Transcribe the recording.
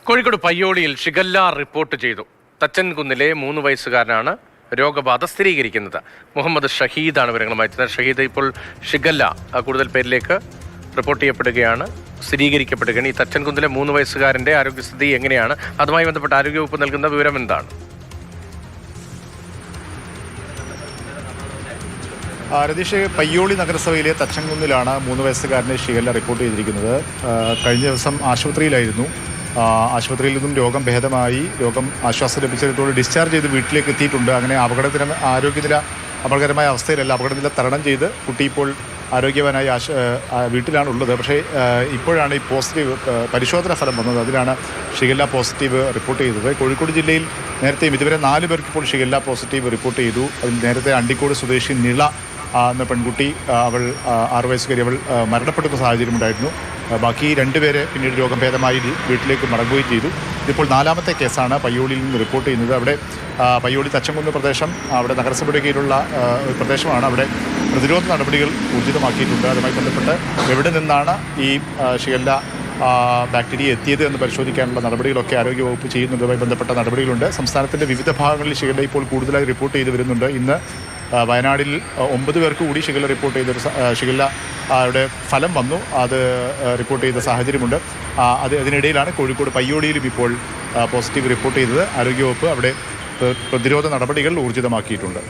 Kozhikode പയ്യോളിയിൽ shigella report ചെയ്തു. തച്ചൻകുന്നിലെ 3 വയസ്സുകാരനാണ് രോഗബാധ സ്ഥിരീകരിക്കുന്നത്. മുഹമ്മദ് ഷഹീദാണ് വിവരങ്ങളുമായി എത്തുന്നത്. ഷഹീദ്, ഇപ്പോൾ ഷിഗല്ല കൂടുതൽ പേരിലേക്ക് റിപ്പോർട്ട് ചെയ്യപ്പെടുകയാണ്, സ്ഥിരീകരിക്കപ്പെടുകയാണ്. ഈ തച്ചൻകുന്നിലെ 3 വയസ്സുകാരൻ്റെ ആരോഗ്യസ്ഥിതി എങ്ങനെയാണ്? അതുമായി ബന്ധപ്പെട്ട് ആരോഗ്യവകുപ്പ് നൽകുന്ന വിവരം എന്താണ്? രതീഷ്, പയ്യോളി നഗരസഭയിലെ തച്ചൻകുന്നിലാണ് 3 വയസ്സുകാരനെ ഷിഗല്ല റിപ്പോർട്ട് ചെയ്തിരിക്കുന്നത്. കഴിഞ്ഞ ദിവസം ആശുപത്രിയിലായിരുന്നു. ആശുപത്രിയിൽ നിന്നും രോഗം ഭേദമായി, രോഗം ആശ്വാസം ലഭിച്ചതോടെ ഡിസ്ചാർജ് ചെയ്ത് വീട്ടിലേക്ക് എത്തിയിട്ടുണ്ട്. അങ്ങനെ ആരോഗ്യനില അപകടകരമായ അവസ്ഥയിലല്ല, അപകടനില തരണം ചെയ്ത് കുട്ടി ഇപ്പോൾ ആരോഗ്യവാനായി വീട്ടിലാണുള്ളത്. പക്ഷേ ഇപ്പോഴാണ് ഈ പോസിറ്റീവ് പരിശോധനാ ഫലം വന്നത്. അതിലാണ് ഷിഗല്ല പോസിറ്റീവ് റിപ്പോർട്ട് ചെയ്തത്. കോഴിക്കോട് ജില്ലയിൽ നേരത്തെയും ഇതുവരെ 4 പേർക്ക് ഇപ്പോൾ ഷിഗല്ല പോസിറ്റീവ് റിപ്പോർട്ട് ചെയ്തു. അതിൽ നേരത്തെ അണ്ടിക്കോട് സ്വദേശി നിള എന്ന പെൺകുട്ടി, അവൾ 6 വയസ്സുകാരി, അവൾ മരണപ്പെടുന്ന സാഹചര്യമുണ്ടായിരുന്നു. ബാക്കി 2 പേരെ പിന്നീട് രോഗം ഭേദമായി വീട്ടിലേക്ക് മടങ്ങുകയും ചെയ്തു. ഇതിപ്പോൾ 4ാമത്തെ കേസാണ് പയ്യോളിയിൽ നിന്ന് റിപ്പോർട്ട് ചെയ്യുന്നത്. അവിടെ പയ്യോളി തച്ചൻകുന്ന് പ്രദേശം, അവിടെ നഗരസഭയുടെ കീഴിലുള്ള പ്രദേശമാണ്. അവിടെ പ്രതിരോധ നടപടികൾ ഊർജിതമാക്കിയിട്ടുണ്ട്. അതുമായി ബന്ധപ്പെട്ട് എവിടെ നിന്നാണ് ഈ ഷിഗല്ല ബാക്ടീരിയ എത്തിയത് എന്ന് പരിശോധിക്കാനുള്ള നടപടികളൊക്കെ ആരോഗ്യവകുപ്പ് ചെയ്യുന്നതുമായി ബന്ധപ്പെട്ട നടപടികളുണ്ട്. സംസ്ഥാനത്തിൻ്റെ വിവിധ ഭാഗങ്ങളിൽ ഷിഗല്ല ഇപ്പോൾ കൂടുതലായി റിപ്പോർട്ട് ചെയ്ത് വരുന്നുണ്ട്. ഇന്ന് വയനാടിൽ 9 പേർക്ക് കൂടി ഷിഗല്ല റിപ്പോർട്ട് ചെയ്തൊരു ഷിഗല്ലയുടെ ഫലം വന്നു. അത് റിപ്പോർട്ട് ചെയ്ത സാഹചര്യമുണ്ട്. അതിനിടയിലാണ് കോഴിക്കോട് പയ്യോളിയിലും ഇപ്പോൾ പോസിറ്റീവ് റിപ്പോർട്ട് ചെയ്തത്. ആരോഗ്യവകുപ്പ് അവിടെ പ്രതിരോധ നടപടികൾ ഊർജിതമാക്കിയിട്ടുണ്ട്.